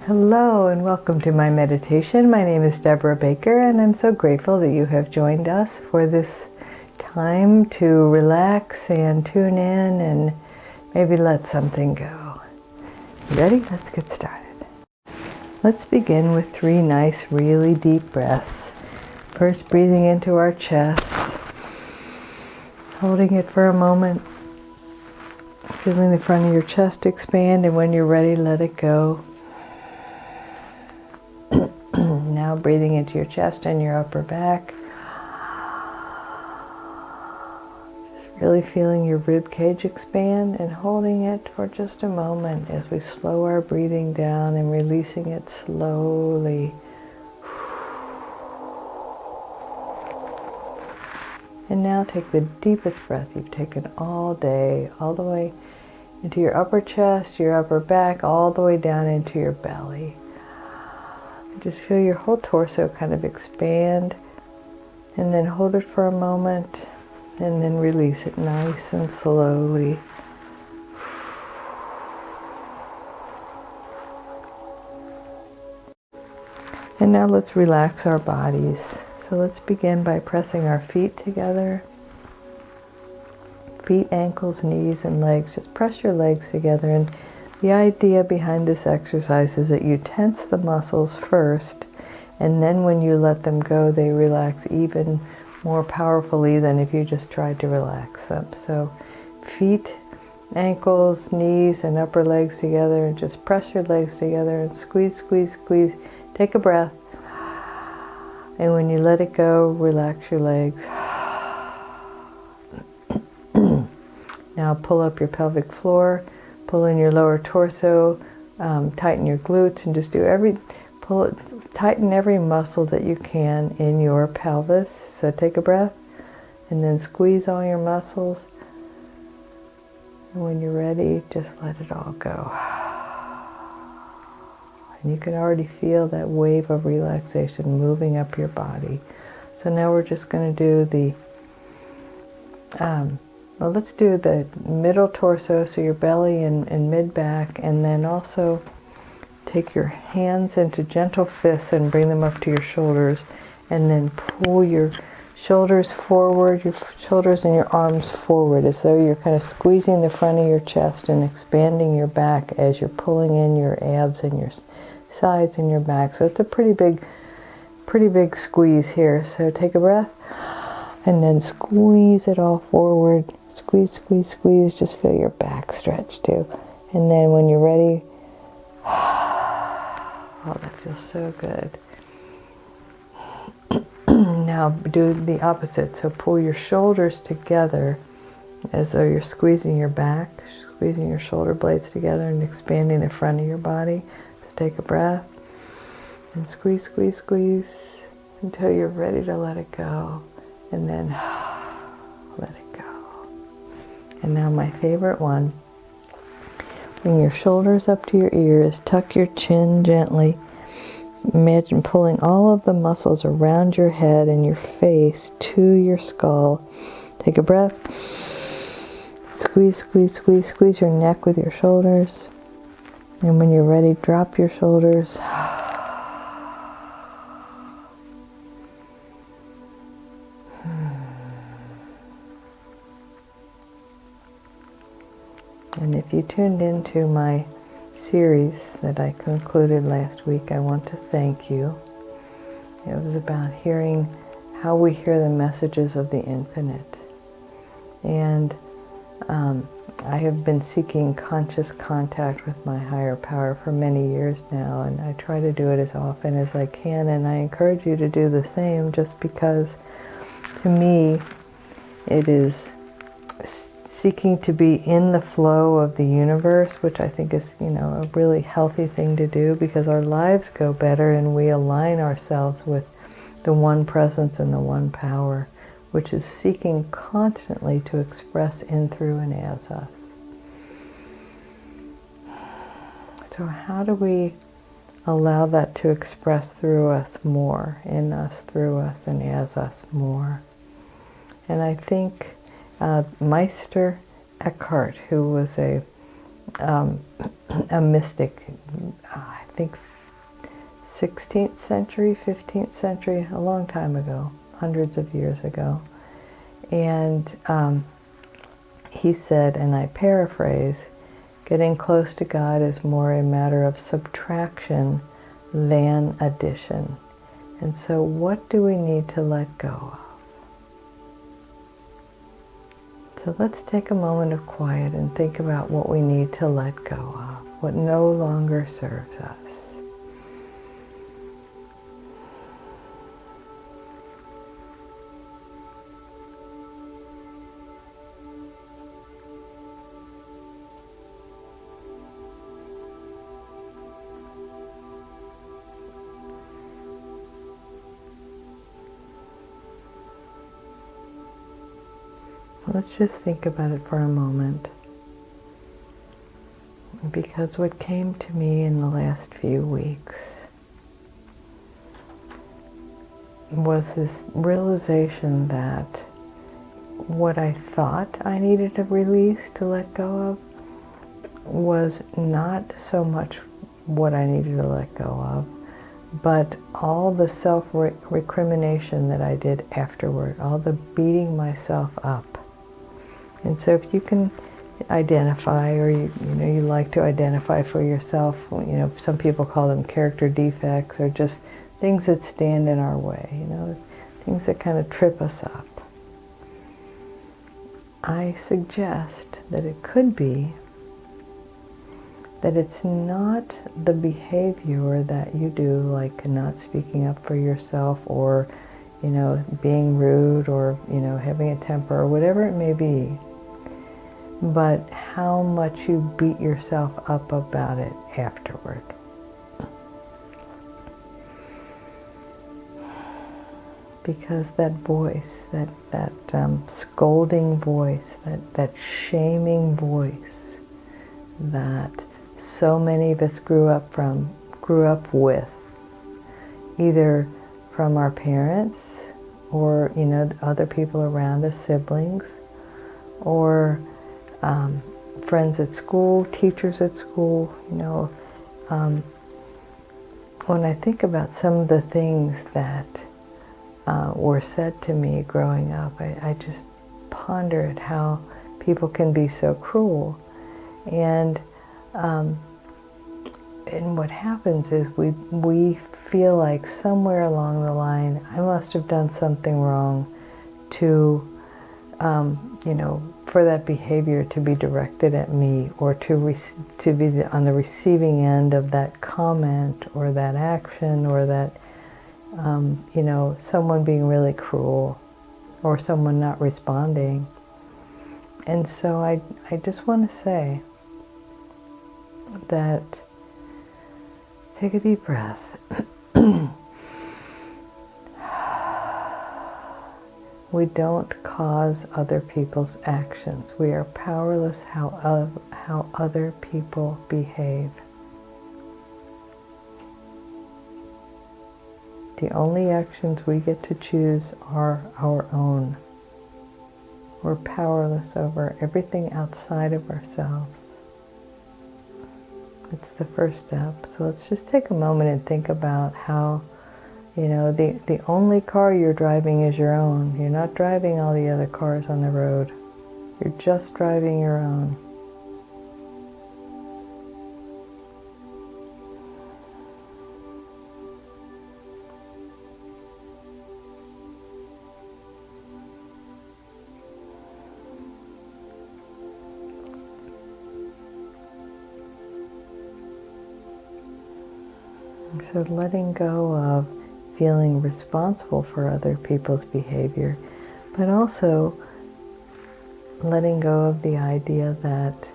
Hello and welcome to my meditation. My name is Debra Baker and I'm so grateful that you have joined us for this time to relax and tune in and maybe let something go. Ready? Let's get started. Let's begin with 3 nice, really deep breaths. First, breathing into our chest, holding it for a moment, feeling the front of your chest expand, and when you're ready, let it go. Now breathing into your chest and your upper back. Just really feeling your rib cage expand and holding it for just a moment as we slow our breathing down and releasing it slowly. And now take the deepest breath you've taken all day, all the way into your upper chest, your upper back, all the way down into your belly. Just feel your whole torso kind of expand, and then hold it for a moment, and then release it nice and slowly. And now let's relax our bodies. So let's begin by pressing our feet together. Feet, ankles, knees, and legs. Just press your legs together. And the idea behind this exercise is that you tense the muscles first, and then when you let them go, they relax even more powerfully than if you just tried to relax them. So feet, ankles, knees, and upper legs together, and just press your legs together and squeeze, squeeze, squeeze. Take a breath. And when you let it go, relax your legs. Now pull up your pelvic floor. Pull in your lower torso, tighten your glutes, and just tighten every muscle that you can in your pelvis. So take a breath, and then squeeze all your muscles. And when you're ready, just let it all go. And you can already feel that wave of relaxation moving up your body. So now we're just going to do let's do the middle torso, so your belly and mid-back, and then also take your hands into gentle fists and bring them up to your shoulders, and then pull your shoulders forward, your shoulders and your arms forward, as though you're kind of squeezing the front of your chest and expanding your back as you're pulling in your abs and your sides and your back. So it's a pretty big squeeze here. So take a breath, and then squeeze it all forward. Squeeze, squeeze, squeeze. Just feel your back stretch too. And then when you're ready, oh, that feels so good. Now do the opposite. So pull your shoulders together as though you're squeezing your back, squeezing your shoulder blades together and expanding the front of your body. So take a breath and squeeze, squeeze, squeeze until you're ready to let it go. And then let it go. And now my favorite one. Bring your shoulders up to your ears. Tuck your chin gently. Imagine pulling all of the muscles around your head and your face to your skull. Take a breath. Squeeze, squeeze, squeeze, squeeze your neck with your shoulders. And when you're ready, drop your shoulders. And if you tuned into my series that I concluded last week, I want to thank you. It was about hearing how we hear the messages of the infinite. And I have been seeking conscious contact with my higher power for many years now, and I try to do it as often as I can, and I encourage you to do the same, just because to me it is seeking to be in the flow of the universe, which I think is, a really healthy thing to do, because our lives go better and we align ourselves with the one presence and the one power, which is seeking constantly to express in, through, and as us. So how do we allow that to express through us more, in us, through us, and as us more? And I think Meister Eckhart, who was a mystic, I think 16th century, 15th century, a long time ago, hundreds of years ago. And he said, and I paraphrase, getting close to God is more a matter of subtraction than addition. And so what do we need to let go of? So let's take a moment of quiet and think about what we need to let go of, what no longer serves us. Let's just think about it for a moment. Because what came to me in the last few weeks was this realization that what I thought I needed to release, to let go of, was not so much what I needed to let go of, but all the self-recrimination that I did afterward, all the beating myself up. And so if you can identify, or you like to identify for yourself, some people call them character defects, or just things that stand in our way, things that kind of trip us up. I suggest that it could be that it's not the behavior that you do, like not speaking up for yourself, or being rude, or having a temper, or whatever it may be, but how much you beat yourself up about it afterward. Because that voice, that scolding voice, that shaming voice that so many of us grew up with, either from our parents, or other people around us, siblings, or friends at school, teachers at school. When I think about some of the things that were said to me growing up, I just ponder at how people can be so cruel. And what happens is we feel like somewhere along the line, I must have done something wrong to for that behavior to be directed at me, or to be on the receiving end of that comment, or that action, or that someone being really cruel, or someone not responding. And so I just want to say that, take a deep breath. We don't cause other people's actions. We are powerless how other people behave. The only actions we get to choose are our own. We're powerless over everything outside of ourselves. It's the first step. So let's just take a moment and think about how the only car you're driving is your own. You're not driving all the other cars on the road. You're just driving your own. So letting go of feeling responsible for other people's behavior, but also letting go of the idea that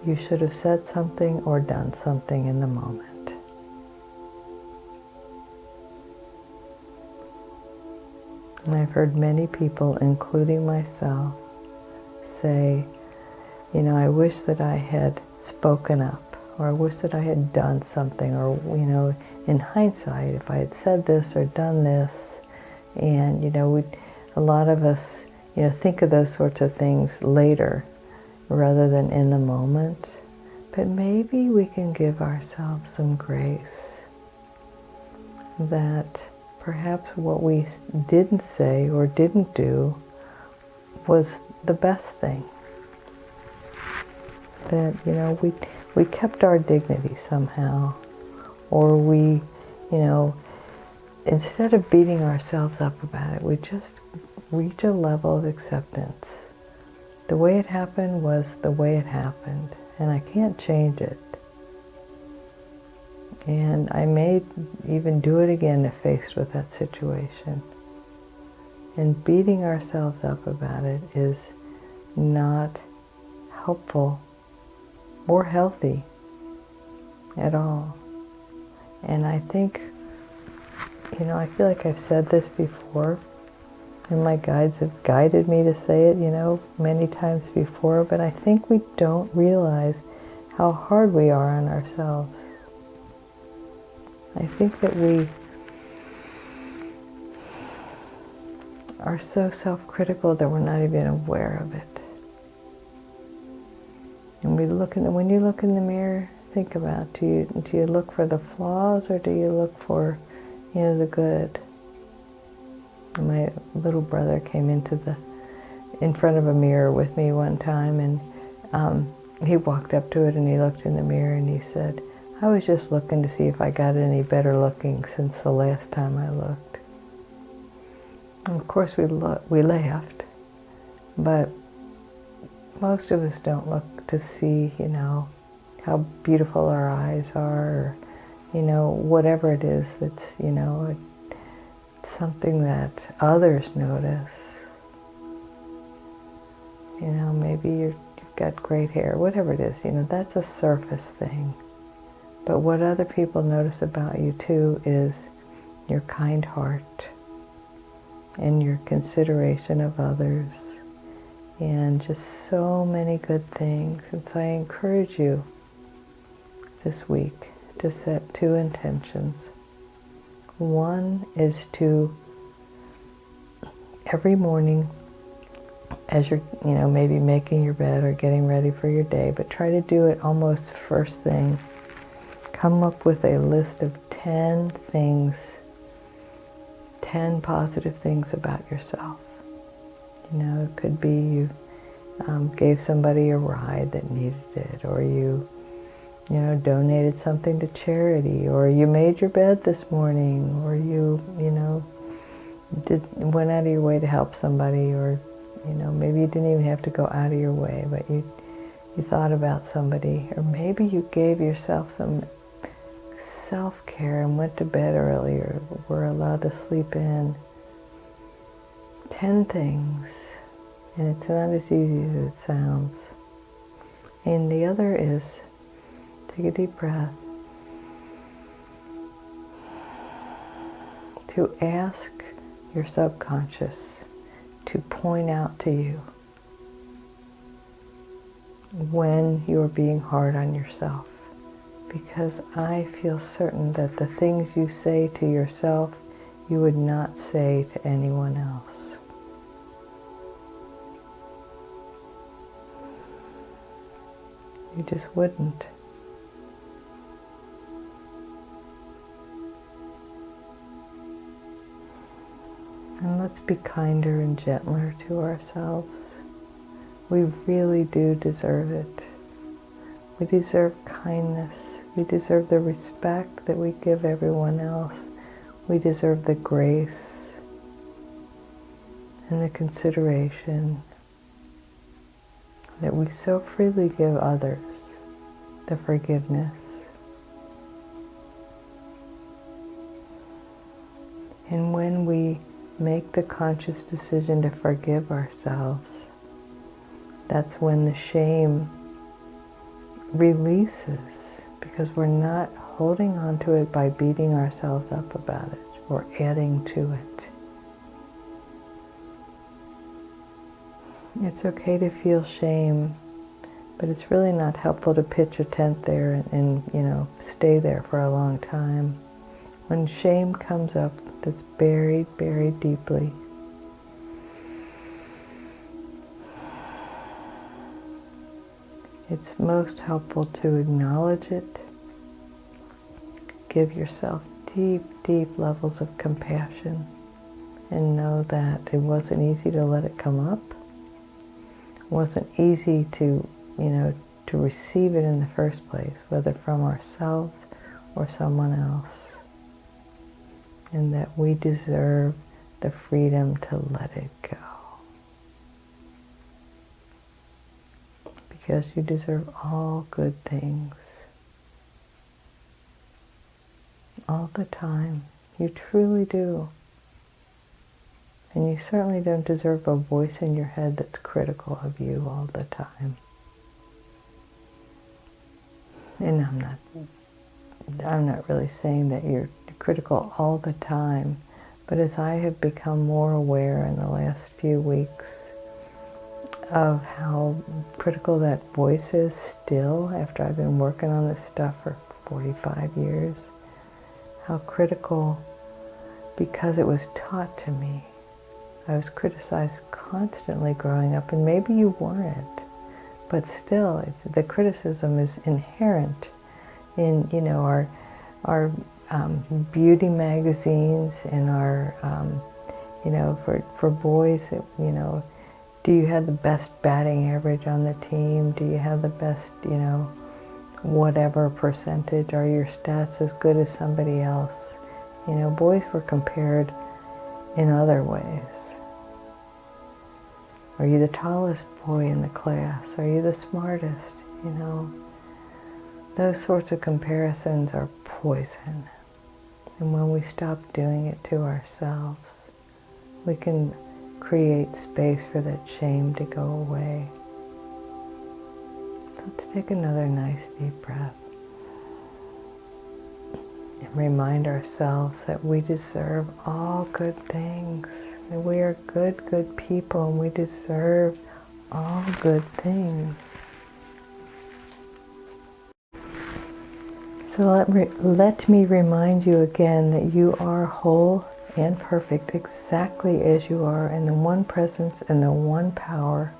you should have said something or done something in the moment. And I've heard many people, including myself, say, I wish that I had spoken up, or I wish that I had done something, or, in hindsight, if I had said this or done this. And, a lot of us, think of those sorts of things later rather than in the moment. But maybe we can give ourselves some grace that perhaps what we didn't say or didn't do was the best thing. That, we kept our dignity somehow, or we, instead of beating ourselves up about it, we just reach a level of acceptance. The way it happened was the way it happened, and I can't change it. And I may even do it again if faced with that situation. And beating ourselves up about it is not helpful or healthy at all. And I think, I feel like I've said this before, and my guides have guided me to say it, many times before, but I think we don't realize how hard we are on ourselves. I think that we are so self-critical that we're not even aware of it. And when you look in the mirror, think about, do you look for the flaws, or do you look for, the good? My little brother came in front of a mirror with me one time, and he walked up to it and he looked in the mirror and he said, "I was just looking to see if I got any better looking since the last time I looked." And of course we laughed, but most of us don't look to see, how beautiful our eyes are, or, whatever it is that's, something that others notice. Maybe you've got great hair, whatever it is, that's a surface thing. But what other people notice about you too is your kind heart and your consideration of others, and just so many good things. And so I encourage you this week to set 2 intentions. One is to, every morning, as you're, maybe making your bed or getting ready for your day, but try to do it almost first thing. Come up with a list of 10 things, 10 positive things about yourself. It could be you gave somebody a ride that needed it, or you donated something to charity, or you made your bed this morning, or you went out of your way to help somebody, or maybe you didn't even have to go out of your way, but you thought about somebody, or maybe you gave yourself some self-care and went to bed early, or were allowed to sleep in. 10 things, and it's not as easy as it sounds. And the other is, take a deep breath, to ask your subconscious to point out to you when you're being hard on yourself. Because I feel certain that the things you say to yourself, you would not say to anyone else. You just wouldn't. And let's be kinder and gentler to ourselves. We really do deserve it. We deserve kindness. We deserve the respect that we give everyone else. We deserve the grace and the consideration that we so freely give others, the forgiveness. And when we make the conscious decision to forgive ourselves, that's when the shame releases, because we're not holding on to it by beating ourselves up about it or adding to it. It's okay to feel shame, but it's really not helpful to pitch a tent there and stay there for a long time. When shame comes up that's buried deeply, it's most helpful to acknowledge it, give yourself deep, deep levels of compassion and know that it wasn't easy to let it come up. It wasn't easy to, to receive it in the first place, whether from ourselves or someone else. And that we deserve the freedom to let it go. Because you deserve all good things. All the time. You truly do. And you certainly don't deserve a voice in your head that's critical of you all the time. And I'm not really saying that you're critical all the time, but as I have become more aware in the last few weeks of how critical that voice is still, after I've been working on this stuff for 45 years, how critical, because it was taught to me. I was criticized constantly growing up, and maybe you weren't, but still, the criticism is inherent in, our beauty magazines, in our, for boys, do you have the best batting average on the team? Do you have the best, whatever percentage? Are your stats as good as somebody else? Boys were compared in other ways. Are you the tallest boy in the class? Are you the smartest? Those sorts of comparisons are poison. And when we stop doing it to ourselves, we can create space for that shame to go away. So let's take another nice deep breath. And remind ourselves that we deserve all good things. That we are good people, and we deserve all good things. So let me remind you again that you are whole and perfect exactly as you are, in the one presence and the one power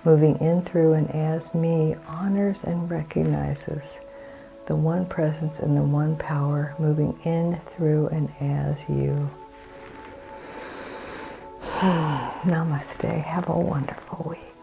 moving in, through, and as me honors and recognizes the one presence and the one power moving in, through, and as you. Namaste. Have a wonderful week.